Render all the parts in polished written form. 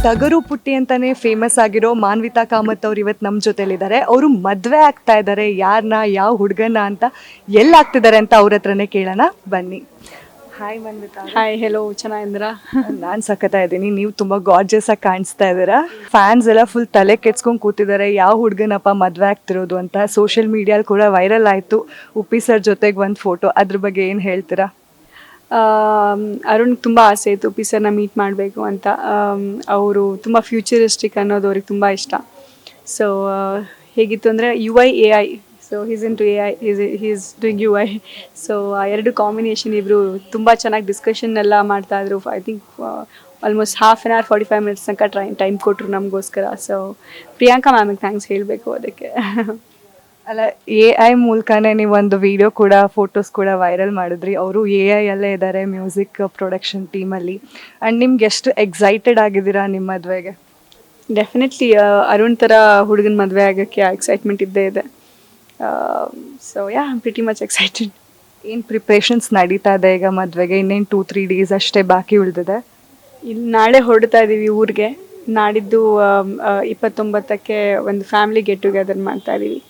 ಟಗರು ಪುಟ್ಟಿ ಅಂತಾನೆ ಫೇಮಸ್ ಆಗಿರೋ ಮಾನ್ವಿತಾ ಕಾಮತ್ ಅವ್ರು ಇವತ್ತು ನಮ್ಮ ಜೊತೆಲಿದ್ದಾರೆ. ಅವರು ಮದುವೆ ಆಗ್ತಾ ಇದ್ದಾರೆ. ಯಾರನ್ನ, ಯಾವ ಹುಡುಗನ ಅಂತ, ಎಲ್ಲಿ ಆಗ್ತಿದ್ದಾರೆ ಅಂತ ಅವ್ರ ಹತ್ರನೇ ಕೇಳೋಣ ಬನ್ನಿ. ಹಾಯ್ ಮಾನ್ವಿತಾ. ಹಾಯ್, ಹೆಲೋ, ಚೆನ್ನಾಗಿದ್ದೀರಾ? ನಾನು ಸಖತ್ತಾ ಇದ್ದೀನಿ. ನೀವು ತುಂಬ ಗಾರ್ಜಿಯಸ್ ಆಗಿ ಕಾಣಿಸ್ತಾ ಇದ್ದೀರಾ. ಫ್ಯಾನ್ಸ್ ಎಲ್ಲ ಫುಲ್ ತಲೆ ಕೆಡ್ಸ್ಕೊಂಡು ಕೂತಿದ್ದಾರೆ, ಯಾವ ಹುಡುಗನಪ್ಪ ಮದುವೆ ಆಗ್ತಿರೋದು ಅಂತ. ಸೋಷಿಯಲ್ ಮೀಡಿಯಲ್ಲಿ ಕೂಡ ವೈರಲ್ ಆಯಿತು ಉಪ್ಪಿ ಸರ್ ಜೊತೆಗೆ ಒಂದು ಫೋಟೋ. ಅದ್ರ ಬಗ್ಗೆ ಏನು ಹೇಳ್ತೀರಾ? ಅರುಣ್ ತುಂಬ ಆಸೆ ಇತ್ತು ಉಪ್ಪಿ ಸರ್ನ ಮೀಟ್ ಮಾಡಬೇಕು ಅಂತ. ಅವರು ತುಂಬ ಫ್ಯೂಚರಿಸ್ಟಿಕ್ ಅನ್ನೋದು ಅವ್ರಿಗೆ ತುಂಬ ಇಷ್ಟ. ಸೊ ಹೇಗಿತ್ತು ಅಂದರೆ UI AI, so he's into AI, he's doing UI. So ಆ ಎರಡು ಕಾಂಬಿನೇಷನ್ ಇಬ್ಬರು ತುಂಬ ಚೆನ್ನಾಗಿ ಡಿಸ್ಕಷನ್ ಎಲ್ಲ ಮಾಡ್ತಾಯಿದ್ರು. I think almost half an hour 45 minutes ತನಕ ಟೈಮ್ ಕೊಟ್ಟರು ನಮಗೋಸ್ಕರ. ಸೊ ಪ್ರಿಯಾಂಕಾ ಮ್ಯಾಮಿಗೆ ಥ್ಯಾಂಕ್ಸ್ ಹೇಳಬೇಕು ಅದಕ್ಕೆ. ಅಲ್ಲ, AI ಮೂಲಕನೇ ನೀವೊಂದು ವಿಡಿಯೋ ಕೂಡ, ಫೋಟೋಸ್ ಕೂಡ ವೈರಲ್ ಮಾಡಿದ್ರಿ. ಅವರು AI ಅಲ್ಲೇ ಇದ್ದಾರೆ ಮ್ಯೂಸಿಕ್ ಪ್ರೊಡಕ್ಷನ್ ಟೀಮಲ್ಲಿ. ಆ್ಯಂಡ್ ನಿಮ್ಗೆ ಎಷ್ಟು ಎಕ್ಸೈಟೆಡ್ ಆಗಿದ್ದೀರಾ ನಿಮ್ಮ ಮದುವೆಗೆ? ಡೆಫಿನೆಟ್ಲಿ ಅರುಣ್ ಥರ ಹುಡುಗನ ಮದುವೆ ಆಗೋಕ್ಕೆ ಎಕ್ಸೈಟ್ಮೆಂಟ್ ಇದ್ದೇ ಇದೆ. So yeah, I am pretty much excited. ಏನು ಪ್ರಿಪ್ರೇಷನ್ಸ್ ನಡೀತಾ ಇದೆ ಈಗ ಮದುವೆಗೆ? ಇನ್ನೇನು 2-3 ಡೇಸ್ ಅಷ್ಟೇ ಬಾಕಿ ಉಳಿದಿದೆ. ಇಲ್ಲಿ ನಾಳೆ ಹೊರಡ್ತಾ ಇದ್ದೀವಿ ಊರಿಗೆ. ನಾಡಿದ್ದು 29ಕ್ಕೆ ಒಂದು ಫ್ಯಾಮಿಲಿ ಗೆಟ್ ಟುಗೆದರ್ ಮಾಡ್ತಾ ಇದ್ದೀವಿ,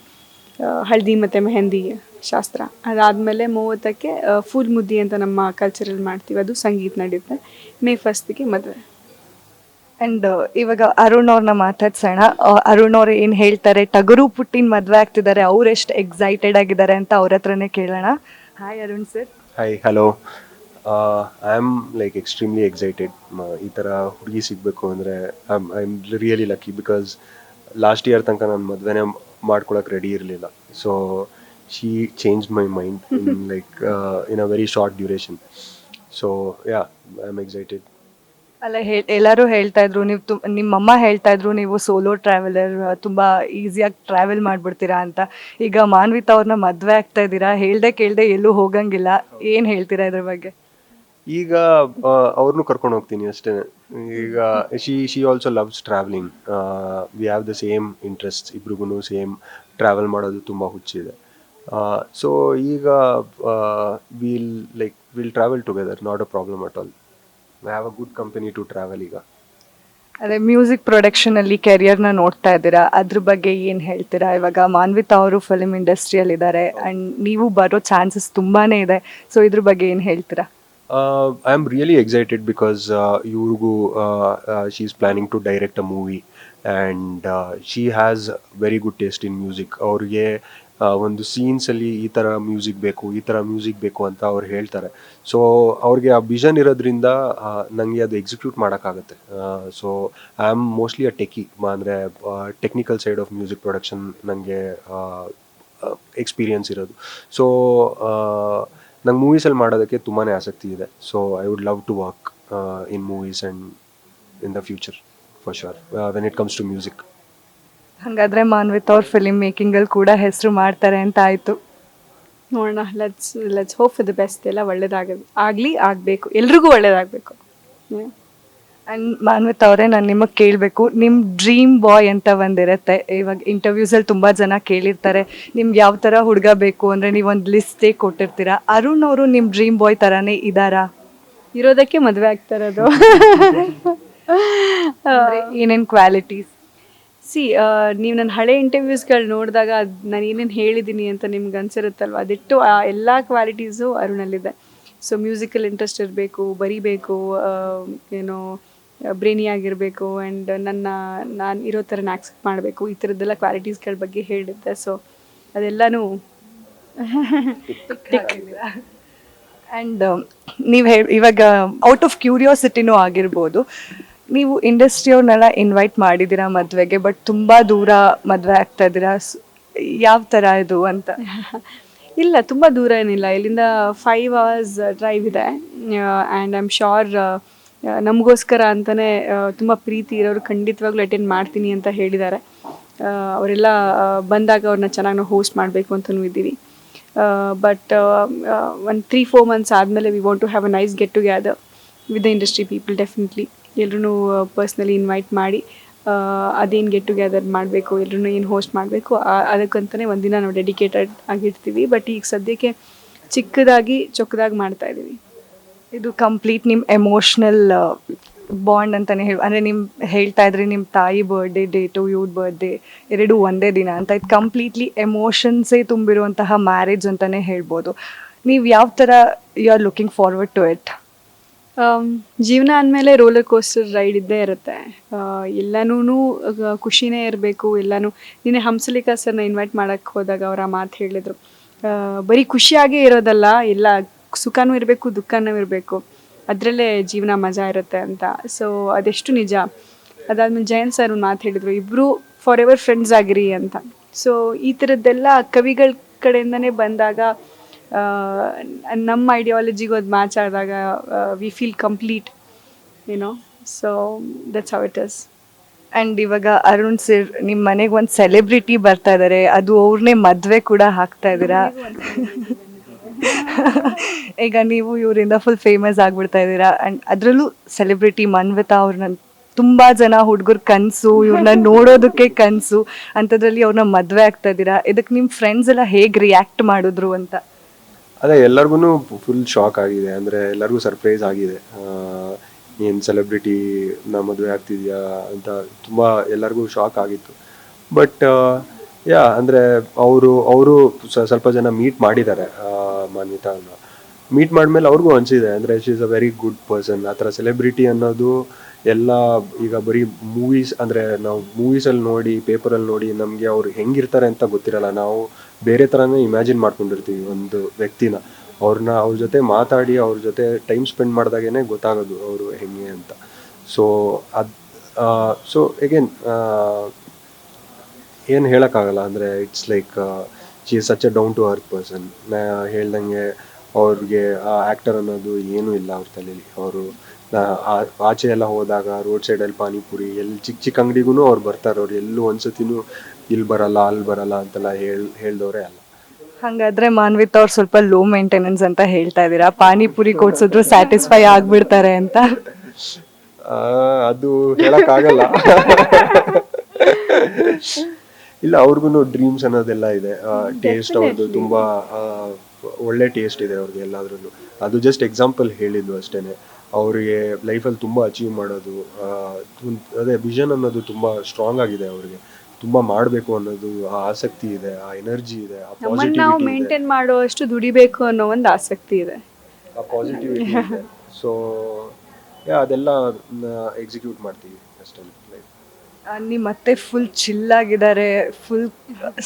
ಹಳದಿ ಮತ್ತು ಮೆಹಂದಿ ಶಾಸ್ತ್ರ. ಅದಾದಮೇಲೆ 30ಕ್ಕೆ ಫುಲ್ ಮುದ್ದಿ ಅಂತ ನಮ್ಮ ಕಲ್ಚರಲ್ಲಿ ಮಾಡ್ತೀವಿ, ಅದು ಸಂಗೀತ ನಡೆಯುತ್ತೆ. May 1ಗೆ ಮದುವೆ. ಆ್ಯಂಡ್ ಇವಾಗ ಅರುಣ್ ಅವ್ರನ್ನ ಮಾತಾಡ್ಸೋಣ. ಅರುಣ್ ಅವ್ರು ಏನು ಹೇಳ್ತಾರೆ, ಟಗರು ಪುಟ್ಟಿನ ಮದುವೆ ಆಗ್ತಿದ್ದಾರೆ, ಅವ್ರು ಎಷ್ಟು ಎಕ್ಸೈಟೆಡ್ ಆಗಿದ್ದಾರೆ ಅಂತ ಅವ್ರ ಹತ್ರನೇ ಕೇಳೋಣ. Hi Arun sir. Hi, hello. I am like extremely excited. ಈ ಥರ ಹುಡುಗಿ ಸಿಗಬೇಕು ಅಂದರೆ I am really lucky. Because last year ತನಕ ನಾನು ಮದುವೆನೇ ಮಾಡ್ಕೊಳಕ್ಕೆ ರೆಡಿ ಇರಲಿಲ್ಲ. So she change my mind in a very short duration. So yeah, I am excited. ಅಲ್ಲ, ಎಲ್ಲರೂ ಹೇಳ್ತಾ ಇದ್ರು, ನೀವು ನಿಮ್ಮಮ್ಮ ಹೇಳ್ತಾ ಇದ್ರು ನೀವು ಸೋಲೋ ಟ್ರಾವೆಲರ್, ತುಂಬ ಈಸಿಯಾಗಿ ಟ್ರಾವೆಲ್ ಮಾಡಿಬಿಡ್ತೀರಾ ಅಂತ. ಈಗ ಮಾನ್ವಿತಾ ಅವ್ರನ್ನ ಮದುವೆ ಆಗ್ತಾ ಇದ್ದೀರಾ, ಹೇಳ್ದೆ ಕೇಳ್ದೆ ಎಲ್ಲೂ ಹೋಗಂಗಿಲ್ಲ. ಏನು ಹೇಳ್ತೀರಾ ಇದ್ರ ಬಗ್ಗೆ? ಈಗ ಅವ್ರನ್ನೂ ಕರ್ಕೊಂಡು ಹೋಗ್ತೀನಿ ಅಷ್ಟೇ. ಈಗ she also loves travelling. We have the same interest. ಇಬ್ರಿಗೂ ಸೇಮ್ ಟ್ರಾವೆಲ್ ಮಾಡೋದು ತುಂಬ ಹುಚ್ಚಿದೆ. ಸೊ ಈಗ will travel together, not a problem at all. I have a good company to travel. ಈಗ ಅದೇ ಮ್ಯೂಸಿಕ್ ಪ್ರೊಡಕ್ಷನಲ್ಲಿ ಕೆರಿಯರ್ನ ನೋಡ್ತಾ ಇದ್ದೀರಾ, ಅದ್ರ ಬಗ್ಗೆ ಏನು ಹೇಳ್ತೀರಾ? ಇವಾಗ ಮಾನ್ವಿತಾ ಅವರು ಫಿಲ್ಮ್ ಇಂಡಸ್ಟ್ರಿಯಲ್ಲಿದ್ದಾರೆ ಆ್ಯಂಡ್ ನೀವು ಬರೋ ಚಾನ್ಸಸ್ ತುಂಬಾ ಇದೆ. ಸೊ ಇದ್ರ ಬಗ್ಗೆ ಏನು ಹೇಳ್ತೀರಾ? I am really excited because she is planning to direct a movie, and she has very good taste in music. ಅವ್ರಿಗೆ ಒಂದು ಸೀನ್ಸಲ್ಲಿ ಈ ಥರ ಮ್ಯೂಸಿಕ್ ಬೇಕು, ಈ ಥರ ಮ್ಯೂಸಿಕ್ ಬೇಕು ಅಂತ ಅವ್ರು ಹೇಳ್ತಾರೆ. ಸೊ ಅವ್ರಿಗೆ ಆ ವಿಷನ್ ಇರೋದ್ರಿಂದ ನನಗೆ ಅದು ಎಕ್ಸಿಕ್ಯೂಟ್ ಮಾಡೋಕ್ಕಾಗತ್ತೆ. So I am mostly a techie, ಅಂದರೆ technical side of music production ನನಗೆ ಎಕ್ಸ್ಪೀರಿಯನ್ಸ್ ಇರೋದು. ಸೊ ನಂಗೆ ಮೂವೀಸಲ್ಲಿ ಮಾಡೋದಕ್ಕೆ ತುಂಬಾ ಆಸಕ್ತಿ ಇದೆ. So I would love to work in movies and in the future for sure when it comes to music. ಹಾಗಾದರೆ ಮಾನ್ವಿತಾ ಅವ್ರ ಫಿಲ್ಮ್ ಮೇಕಿಂಗಲ್ಲಿ ಕೂಡ ಹೆಸರು ಮಾಡ್ತಾರೆ ಅಂತ ಆಯಿತು. ನೋಡೋಣ, let's hope for the best. ಎಲ್ಲ ಆಗಬೇಕು, ಎಲ್ರಿಗೂ ಒಳ್ಳೇದಾಗಬೇಕು. ಆ್ಯಂಡ್ ಮಾನ್ವಿತಾ ಅವರೇ, ನಾನು ನಿಮಗೆ ಕೇಳಬೇಕು, ನಿಮ್ಮ ಡ್ರೀಮ್ ಬಾಯ್ ಅಂತ ಒಂದಿರುತ್ತೆ. ಇವಾಗ ಇಂಟರ್ವ್ಯೂಸಲ್ಲಿ ತುಂಬ ಜನ ಕೇಳಿರ್ತಾರೆ, ನಿಮ್ಗೆ ಯಾವ ಥರ ಹುಡುಗ ಬೇಕು ಅಂದರೆ ನೀವೊಂದು ಲಿಸ್ಟೇ ಕೊಟ್ಟಿರ್ತೀರಾ. ಅರುಣ್ ಅವರು ನಿಮ್ಮ ಡ್ರೀಮ್ ಬಾಯ್ ಥರನೇ ಇದ್ದಾರಾ? ಇರೋದಕ್ಕೆ ಮದುವೆ ಆಗ್ತಾ ಇರೋದು. ಏನೇನು ಕ್ವಾಲಿಟೀಸ್? ನೀವು ನನ್ನ ಹಳೆ ಇಂಟರ್ವ್ಯೂಸ್ಗಳು ನೋಡಿದಾಗ ನಾನು ಏನೇನು ಹೇಳಿದ್ದೀನಿ ಅಂತ ನಿಮ್ಗೆ ಅನ್ಸಿರುತ್ತಲ್ವ, ಅದಿಟ್ಟು ಆ ಎಲ್ಲ ಕ್ವಾಲಿಟೀಸು ಅರುಣಲ್ಲಿದೆ. ಸೊ ಮ್ಯೂಸಿಕಲ್ ಇಂಟ್ರೆಸ್ಟ್ ಇರಬೇಕು, ಬರೀಬೇಕು, ಏನೋ ಬ್ರೇನಿ ಆಗಿರಬೇಕು, ಆ್ಯಂಡ್ ನಾನು ಇರೋ ಥರನ ಆಕ್ಸೆಪ್ಟ್ ಮಾಡಬೇಕು. ಈ ಥರದ್ದೆಲ್ಲ ಕ್ವಾಲಿಟೀಸ್ಗಳ ಬಗ್ಗೆ ಹೇಳಿದ್ದೆ. ಸೊ ಅದೆಲ್ಲನೂ ಆ್ಯಂಡ್ ನೀವು ಇವಾಗ ಔಟ್ ಆಫ್ ಕ್ಯೂರಿಯಾಸಿಟಿನೂ ಆಗಿರ್ಬೋದು, ನೀವು ಇಂಡಸ್ಟ್ರಿಯವ್ರನ್ನೆಲ್ಲ ಇನ್ವೈಟ್ ಮಾಡಿದ್ದೀರಾ ಮದುವೆಗೆ, ಬಟ್ ತುಂಬ ದೂರ ಮದುವೆ ಆಗ್ತಾ ಇದ್ದೀರಾ. ಯಾವ ಥರ ಇದು ಅಂತ? ಇಲ್ಲ, ತುಂಬ ದೂರ ಏನಿಲ್ಲ. ಇಲ್ಲಿಂದ 5 hours ಡ್ರೈವ್ ಇದೆ. ಆ್ಯಂಡ್ ಐ ಆಮ್ ಶ್ಯೋರ್ ನಮಗೋಸ್ಕರ ಅಂತಲೇ ತುಂಬ ಪ್ರೀತಿ ಇರೋರು ಖಂಡಿತವಾಗ್ಲೂ ಅಟೆಂಡ್ ಮಾಡ್ತೀನಿ ಅಂತ ಹೇಳಿದ್ದಾರೆ. ಅವರೆಲ್ಲ ಬಂದಾಗ ಅವ್ರನ್ನ ಚೆನ್ನಾಗಿ ನಾವು ಹೋಸ್ಟ್ ಮಾಡಬೇಕು ಅಂತಲೂ ಇದ್ದೀವಿ. ಬಟ್ ಒಂದು 3-4 months ಆದಮೇಲೆ we want to have a nice get together with the industry people. Definitely ಎಲ್ಲರೂ ಪರ್ಸ್ನಲಿ ಇನ್ವೈಟ್ ಮಾಡಿ ಅದೇನು ಗೆಟ್ ಟುಗೆದರ್ ಮಾಡಬೇಕು, ಎಲ್ಲರೂ ಏನು ಹೋಸ್ಟ್ ಮಾಡಬೇಕು, ಅದಕ್ಕಂತಲೇ ಒಂದಿನ ನಾವು ಡೆಡಿಕೇಟೆಡ್ ಆಗಿರ್ತೀವಿ. ಬಟ್ ಈಗ ಸದ್ಯಕ್ಕೆ ಚಿಕ್ಕದಾಗಿ ಚೊಕ್ಕದಾಗಿ ಮಾಡ್ತಾಯಿದ್ದೀವಿ. ಇದು ಕಂಪ್ಲೀಟ್ ನಿಮ್ಮ ಎಮೋಷ್ನಲ್ ಬಾಂಡ್ ಅಂತಾನೆ ಅಂದರೆ ನಿಮ್ಮ ಹೇಳ್ತಾ ಇದ್ರಿ ನಿಮ್ಮ ತಾಯಿ ಬರ್ಡೇ ಡೇಟು ಇವ್ರ ಬರ್ಡೇ ಎರಡೂ ಒಂದೇ ದಿನ ಅಂತ. ಇದು ಕಂಪ್ಲೀಟ್ಲಿ ಎಮೋಷನ್ಸೇ ತುಂಬಿರುವಂತಹ ಮ್ಯಾರೇಜ್ ಅಂತಲೇ ಹೇಳ್ಬೋದು. ನೀವು ಯಾವ ಥರ you are looking forward to it? ಜೀವನ ಅಂದಮೇಲೆ ರೋಲರ್ ಕೋಸ್ಟರ್ ರೈಡ್ ಇದ್ದೇ ಇರುತ್ತೆ. ಎಲ್ಲನೂ ಖುಷಿನೇ ಇರಬೇಕು. ಎಲ್ಲನೂ ನಿನ್ನೆ ಹಂಸಲೇಖ ಸರ್ನ ಇನ್ವೈಟ್ ಮಾಡೋಕ್ಕೆ ಹೋದಾಗ ಅವ್ರು ಆ ಮಾತು ಹೇಳಿದರು, ಬರೀ ಖುಷಿಯಾಗೇ ಇರೋದಲ್ಲ, ಎಲ್ಲ ಸುಖನೂ ಇರಬೇಕು ದುಃಖನೂ ಇರಬೇಕು, ಅದರಲ್ಲೇ ಜೀವನ ಮಜಾ ಇರುತ್ತೆ ಅಂತ. ಸೊ ಅದೆಷ್ಟು ನಿಜ. ಅದಾದ್ಮೇಲೆ ಜಯಂತ್ ಸರ್ ಒಂದು ಮಾತು ಹೇಳಿದರು, ಇಬ್ಬರು ಫಾರ್ ಎವರ್ ಫ್ರೆಂಡ್ಸ್ ಆಗಿರಿ ಅಂತ. ಸೊ ಈ ಥರದ್ದೆಲ್ಲ ಕವಿಗಳ ಕಡೆಯಿಂದನೇ ಬಂದಾಗ, ನಮ್ಮ ಐಡಿಯಾಲಜಿಗೂ ಅದು ಮ್ಯಾಚ್ ಆದಾಗ we feel complete, YONO. So that's how it is. And ಇವಾಗ ಅರುಣ್ ಸರ್ ನಿಮ್ಮ ಮನೆಗೆ ಒಂದು ಸೆಲೆಬ್ರಿಟಿ ಬರ್ತಾ ಇದ್ದಾರೆ, ಅದು ಅವ್ರನ್ನೇ ಮದುವೆ ಕೂಡ ಹಾಕ್ತಾ ಇದ್ದೀರಾ. ಈಗ ನೀವು ಇವರಿಂದ ಫುಲ್ ಫೇಮಸ್ ಆಗಿಬಿಡ್ತಾ ಇದ್ದೀರಾ. ಆ್ಯಂಡ್ ಅದರಲ್ಲೂ ಸೆಲೆಬ್ರಿಟಿ ಮನ್ವಿತಾ ಅವ್ರನ್ನ ತುಂಬ ಜನ ಹುಡುಗರ ಕನಸು, ಇವ್ರನ್ನ ನೋಡೋದಕ್ಕೆ ಕನಸು ಅಂಥದ್ರಲ್ಲಿ ಅವ್ರನ್ನ ಮದುವೆ ಆಗ್ತಾ ಇದ್ದೀರಾ. ಇದಕ್ಕೆ ನಿಮ್ಮ ಫ್ರೆಂಡ್ಸ್ ಎಲ್ಲ ಹೇಗೆ ರಿಯಾಕ್ಟ್ ಮಾಡಿದ್ರು ಅಂತ? ಅದೇ ಎಲ್ಲರಿಗೂ ಫುಲ್ ಶಾಕ್ ಆಗಿದೆ, ಅಂದರೆ ಎಲ್ಲರಿಗೂ ಸರ್ಪ್ರೈಸ್ ಆಗಿದೆ. ಏನು ಸೆಲೆಬ್ರಿಟಿ ಮದುವೆ ಆಗ್ತಿದ್ಯಾ ಅಂತ ತುಂಬ ಎಲ್ಲರಿಗೂ ಶಾಕ್ ಆಗಿತ್ತು. ಬಟ್ ಅಂದರೆ ಅವರು ಸ್ವಲ್ಪ ಜನ ಮೀಟ್ ಮಾಡಿದ್ದಾರೆ ಮಾನ್ವಿತಾನ. ಮೀಟ್ ಮಾಡಿದ್ಮೇಲೆ ಅವ್ರಿಗೂ ಅನಿಸಿದೆ, ಅಂದರೆ she is a very good person. ಆ ಥರ ಸೆಲೆಬ್ರಿಟಿ ಅನ್ನೋದು ಎಲ್ಲ ಈಗ ಬರೀ ಮೂವೀಸ್, ಅಂದರೆ ನಾವು ಮೂವೀಸಲ್ಲಿ ನೋಡಿ ಪೇಪರಲ್ಲಿ ನೋಡಿ ನಮಗೆ ಅವ್ರು ಹೆಂಗಿರ್ತಾರೆ ಅಂತ ಗೊತ್ತಿರಲ್ಲ. ನಾವು ಬೇರೆ ಥರನೇ ಇಮ್ಯಾಜಿನ್ ಮಾಡ್ಕೊಂಡಿರ್ತೀವಿ ಒಂದು ವ್ಯಕ್ತಿನ. ಅವ್ರ ಜೊತೆ ಮಾತಾಡಿ ಅವ್ರ ಜೊತೆ ಟೈಮ್ ಸ್ಪೆಂಡ್ ಮಾಡಿದಾಗೇ ಗೊತ್ತಾಗೋದು ಅವರು ಹೆಂಗೆ ಅಂತ. ಸೊ ಎಗೇನ್ ಏನು ಹೇಳೋಕ್ಕಾಗಲ್ಲ, ಅಂದರೆ it's like she is such a down to earth person. ಹೇಳ್ದಂಗೆ ಅವ್ರಿಗೆ ಆ ಆ್ಯಕ್ಟರ್ ಅನ್ನೋದು ಏನೂ ಇಲ್ಲ ಅವ್ರ ತಲೆಯಲ್ಲಿ. ಅವರು ಆಚೆ ಎಲ್ಲ ಹೋದಾಗ ರೋಡ್ ಸೈಡಲ್ಲಿ ಪಾನಿಪುರಿ ಎಲ್ಲಿ ಚಿಕ್ಕ ಅಂಗಡಿಗೂ ಅವ್ರು ಬರ್ತಾರೆ. ಅವ್ರು ಎಲ್ಲೂ ಒಂದ್ಸತಿನೂ ಇಲ್ಲಿ ಬರಲ್ಲ ಅಲ್ಲಿ ಬರಲ್ಲ ಅಂತೆಲ್ಲ ಹೇಳ್ದವ್ರೆ ಅಲ್ಲ. ಹಾಗಾದ್ರೆ ಮಾನ್ವಿತಾ ಅವ್ರು ಸ್ವಲ್ಪ ಲೋ ಮೇಂಟೆನೆನ್ಸ್ ಅಂತ ಹೇಳ್ತಾ ಇದ್ದೀರಾ? ಪಾನಿಪುರಿ ಕೊಡ್ಸಿದ್ರು ಸ್ಯಾಟಿಸ್ಫೈ ಆಗ್ಬಿಡ್ತಾರೆ ಅಂತ? ಅದು ಹೇಳಕ್ಕಾಗಲ್ಲ. ಇಲ್ಲ, ಅವ್ರಿಗೂ ಡ್ರೀಮ್ಸ್ ಅನ್ನೋದೆಲ್ಲ ಇದೆ. ಟೇಸ್ಟ್ ಅವ್ರದ್ದು ತುಂಬ ಒಳ್ಳೆ ಟೇಸ್ಟ್ ಇದೆ ಅವ್ರಿಗೆ ಎಲ್ಲಾದ್ರೂ. ಅದು ಜಸ್ಟ್ ಎಕ್ಸಾಂಪಲ್ ಹೇಳಿದ್ದು ಅಷ್ಟೇನೆ. ಅವರಿಗೆ ಲೈಫಲ್ಲಿ ತುಂಬ ಅಚೀವ್ ಮಾಡೋದು, ಅದೇ ವಿಷನ್ ಅನ್ನೋದು ತುಂಬ ಸ್ಟ್ರಾಂಗ್ ಆಗಿದೆ ಅವ್ರಿಗೆ. ತುಂಬ ಮಾಡಬೇಕು ಅನ್ನೋದು ಆ ಆಸಕ್ತಿ ಇದೆ, ಆ ಎನರ್ಜಿ ಇದೆ, ಆ ಪಾಸಿಟಿವಿಟಿ ನಾವು ಮೇಂಟೈನ್ ಮಾಡುವಷ್ಟು ದುಡಿಬೇಕು ಅನ್ನೋ ಒಂದು ಆಸಕ್ತಿ ಇದೆ, ಆ ಪಾಸಿಟಿವಿಟಿ ಇದೆ. ಸೊ ಅದೆಲ್ಲ ಎಕ್ಸಿಕ್ಯೂಟ್ ಮಾಡ್ತೀವಿ ಅಷ್ಟೇ. ನಿಮ್ಮ ಮತ್ತೆ ಫುಲ್ ಚಿಲ್ ಆಗಿದ್ದಾರೆ, ಫುಲ್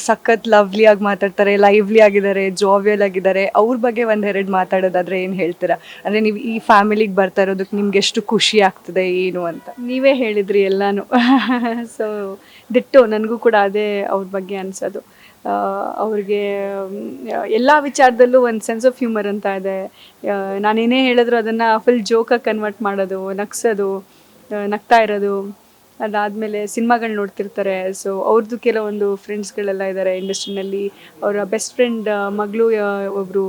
ಸಖತ್ ಲವ್ಲಿ ಆಗಿ ಮಾತಾಡ್ತಾರೆ, ಲೈವ್ಲಿ ಆಗಿದ್ದಾರೆ, ಜಾವಿಯಲ್ ಆಗಿದ್ದಾರೆ. ಅವ್ರ ಬಗ್ಗೆ ಒಂದೆರಡು ಮಾತಾಡೋದಾದ್ರೆ ಏನು ಹೇಳ್ತೀರಾ? ಅಂದರೆ ನೀವು ಈ ಫ್ಯಾಮಿಲಿಗೆ ಬರ್ತಾ ಇರೋದಕ್ಕೆ ನಿಮ್ಗೆ ಎಷ್ಟು ಖುಷಿ ಆಗ್ತದೆ ಏನು ಅಂತ? ನೀವೇ ಹೇಳಿದ್ರಿ ಎಲ್ಲಾನು. ಸೊ ದಿಟ್ಟು ನನಗೂ ಕೂಡ ಅದೇ ಅವ್ರ ಬಗ್ಗೆ ಅನ್ಸೋದು. ಅವ್ರಿಗೆ ಎಲ್ಲ ವಿಚಾರದಲ್ಲೂ ಒಂದು ಸೆನ್ಸ್ ಆಫ್ ಹ್ಯೂಮರ್ ಅಂತ ಇದೆ. ನಾನೇನೇ ಹೇಳಿದ್ರು ಅದನ್ನು ಫುಲ್ ಜೋಕಾಗಿ ಕನ್ವರ್ಟ್ ಮಾಡೋದು, ನಗ್ಸೋದು, ನಗ್ತಾ ಇರೋದು. ಅದಾದಮೇಲೆ ಸಿನಿಮಾಗಳು ನೋಡ್ತಿರ್ತಾರೆ. ಸೊ ಅವ್ರದ್ದು ಕೆಲವೊಂದು ಫ್ರೆಂಡ್ಸ್ಗಳೆಲ್ಲ ಇದ್ದಾರೆ ಇಂಡಸ್ಟ್ರಿನಲ್ಲಿ. ಅವರ ಬೆಸ್ಟ್ ಫ್ರೆಂಡ್ ಮಗಳು ಒಬ್ಬರು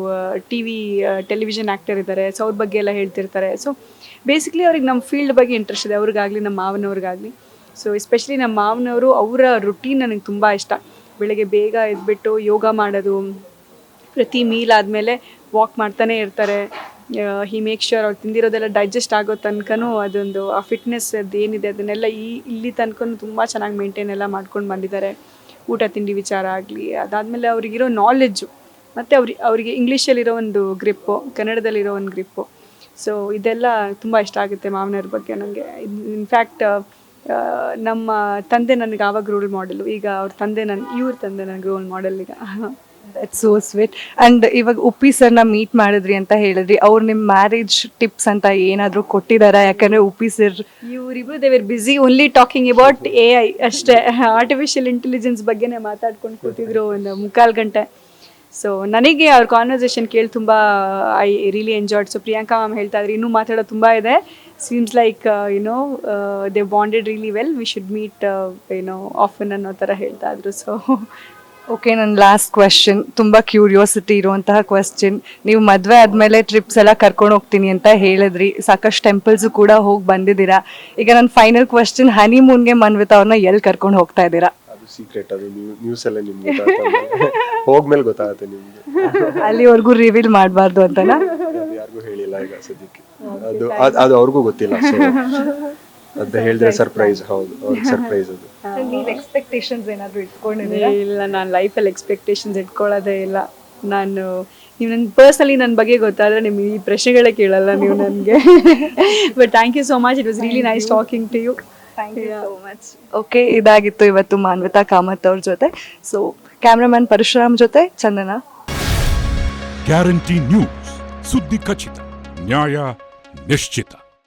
ಟೆಲಿವಿಷನ್ ಆ್ಯಕ್ಟರ್ ಇದ್ದಾರೆ. ಸೊ ಅವ್ರ ಬಗ್ಗೆ ಎಲ್ಲ ಹೇಳ್ತಿರ್ತಾರೆ. ಸೊ ಬೇಸಿಕ್ಲಿ ಅವ್ರಿಗೆ ನಮ್ಮ ಫೀಲ್ಡ್ ಬಗ್ಗೆ ಇಂಟ್ರೆಸ್ಟ್ ಇದೆ, ಅವ್ರಿಗಾಗಲಿ ನಮ್ಮ ಮಾವನವ್ರಿಗಾಗಲಿ. ಸೊ ಎಸ್ಪೆಷಲಿ ನಮ್ಮ ಮಾವನವರು, ಅವರ ರುಟೀನ್ ನನಗೆ ತುಂಬ ಇಷ್ಟ. ಬೆಳಗ್ಗೆ ಬೇಗ ಎದ್ಬಿಟ್ಟು ಯೋಗ ಮಾಡೋದು, ಪ್ರತಿ ಮೀಲ್ ಆದಮೇಲೆ ವಾಕ್ ಮಾಡ್ತಾನೆ ಇರ್ತಾರೆ. ಹಿ ಮೇಕ್ ಶ್ಯೂರ್ ಅವ್ರು ತಿಂದಿರೋದೆಲ್ಲ ಡೈಜೆಸ್ಟ್ ಆಗೋ ತನಕನೂ ಅದೊಂದು ಆ ಫಿಟ್ನೆಸ್ ಅದು ಏನಿದೆ ಅದನ್ನೆಲ್ಲ ಇಲ್ಲಿ ತನಕ ತುಂಬ ಚೆನ್ನಾಗಿ ಮೇಂಟೈನ್ ಎಲ್ಲ ಮಾಡ್ಕೊಂಡು ಬಂದಿದ್ದಾರೆ. ಊಟ ತಿಂಡಿ ವಿಚಾರ ಆಗಲಿ, ಅದಾದಮೇಲೆ ಅವ್ರಿಗಿರೋ ನಾಲೆಡ್ಜು, ಮತ್ತು ಅವರಿಗೆ ಇಂಗ್ಲೀಷಲ್ಲಿರೋ ಒಂದು ಗ್ರಿಪ್ಪು, ಕನ್ನಡದಲ್ಲಿರೋ ಒಂದು ಗ್ರಿಪ್ಪು. ಸೊ ಇದೆಲ್ಲ ತುಂಬ ಇಷ್ಟ ಆಗುತ್ತೆ ಮಾವನವ್ರ ಬಗ್ಗೆ ನನಗೆ. ಇನ್ಫ್ಯಾಕ್ಟ್ ನಮ್ಮ ತಂದೆ ನನಗೆ ಆವಾಗ ರೋಲ್ ಮಾಡೆಲು, ಈಗ ಇವ್ರ ತಂದೆ ನನಗೆ ರೋಲ್ ಮಾಡೆಲ್ ಈಗ. That's so sweet. ಆ್ಯಂಡ್ ಇವಾಗ ಉಪ್ಪಿ ಸರ್ನ ಮೀಟ್ ಮಾಡಿದ್ರಿ ಅಂತ ಹೇಳಿದ್ರಿ, ಅವ್ರು ನಿಮ್ಮ ಮ್ಯಾರೇಜ್ ಟಿಪ್ಸ್ ಅಂತ ಏನಾದರೂ ಕೊಟ್ಟಿದ್ದಾರಾ? ಯಾಕಂದರೆ ಉಪ್ಪಿ ಸರ್ ಇವರಿಬ್ರು they were busy only talking about AI ಅಷ್ಟೇ. ಆರ್ಟಿಫಿಷಿಯಲ್ ಇಂಟೆಲಿಜೆನ್ಸ್ ಬಗ್ಗೆನೇ ಮಾತಾಡ್ಕೊಂಡು ಕೂತಿದ್ರು ಒಂದು 3/4 ಗಂಟೆ. ಸೊ ನನಗೆ ಅವ್ರ ಕಾನ್ವರ್ಸೇಷನ್ ಕೇಳಿ ತುಂಬ I really enjoyed. So Priyanka ma'am ಹೇಳ್ತಾ ಇದ್ರಿ, ಇನ್ನೂ ಮಾತಾಡೋದು ತುಂಬ ಇದೆ. Seems like they bonded really well, we should meet often ಅನ್ನೋ ಥರ ಹೇಳ್ತಾ ಇದ್ರು. ಸೊ ಓಕೆ, ನನ್ನ ಲಾಸ್ಟ್ ಕ್ವೆಶ್ಚನ್, ತುಂಬ ಕ್ಯೂರಿಯಾಸಿಟಿ ಇರುವಂತಹ ಕ್ವೆಶ್ಚನ್. ನೀವು ಮದುವೆ ಆದಮೇಲೆ ಟ್ರಿಪ್ಸ್ ಎಲ್ಲ ಕರ್ಕೊಂಡು ಹೋಗ್ತೀನಿ ಅಂತ ಹೇಳಿದ್ರಿ, ಸಾಕಷ್ಟು ಟೆಂಪಲ್ಸು ಕೂಡ ಹೋಗಿ ಬಂದಿದ್ದೀರಾ. ಈಗ ನನ್ನ ಫೈನಲ್ ಕ್ವೆಶ್ಚನ್, ಹನಿಮೂನ್ಗೆ ಮಾನ್ವಿತಾ ಅವ್ರನ್ನ ಎಲ್ಲಿ ಕರ್ಕೊಂಡು ಹೋಗ್ತಾ ಇದ್ದೀರಾ? ಅದು ಸೀಕ್ರೆಟ್, ಅದು ನ್ಯೂಸ್ ಎಲ್ಲ ನಿಮ್ಗೆ ಹೋಗ್ಮೇಲೆ ಗೊತ್ತಾಗುತ್ತೆ ನಿಮ್ಗೆ. ಅಲ್ಲಿವರೆಗೂ ರಿವೀಲ್ ಮಾಡಬಾರ್ದು ಅಂತನಾ? ಯಾರಿಗೂ ಹೇಳಿಲ್ಲ ಈಗ ಸದ್ಯಕ್ಕೆ, ಅದು ಅವ್ರಿಗೂ ಗೊತ್ತಿಲ್ಲ. ಸೊ ಅಂತ ಹೇಳಿದ್ರೆ ಸರ್ಪ್ರೈಸ್. ಹೌದು ಅವ್ರಿಗೆ ಸರ್ಪ್ರೈಸ್ ಅದು. ನೀವು ಎಕ್ಸ್ಪೆಕ್ಟೇಷನ್ಸ್ ಏನಾದ್ರು ಇಟ್ಕೊಂಡಿದ್ದೀರಾ? ಇಲ್ಲ, ನಾನು ಲೈಫಲ್ಲಿ ಎಕ್ಸ್ಪೆಕ್ಟೇಷನ್ಸ್ ಇಟ್ಕೊಳ್ಳೋದೇ ಇಲ್ಲ. ನಾನು ನೀವು ನನ್ನ ಪರ್ಸ್ನಲಿ ನನ್ನ ಬಗ್ಗೆ ಗೊತ್ತಾದರೆ ನಿಮ್ಗೆ ಈ ಪ್ರಶ್ನೆಗಳೇ ಕೇಳಲ್ಲ ನೀವು ನನಗೆ. But thank you so much, it was really nice talking to you. Thank you so much. Okay, ಇದಾಗಿತ್ತು ಇವತ್ತು ಮಾನ್ವಿತಾ ಕಾಮತ್ ಅವ್ರ ಜೊತೆ. ಸೊ ಕ್ಯಾಮ್ರಾಮನ್ ಪರಶುರಾಮ್ ಜೊತೆ ಚಂದನ. ಗ್ಯಾರಂಟಿ ನ್ಯೂಸ್, ಸುದ್ದಿ ಖಚಿತ, ನ್ಯಾಯ ನಿಶ್ಚಿತ.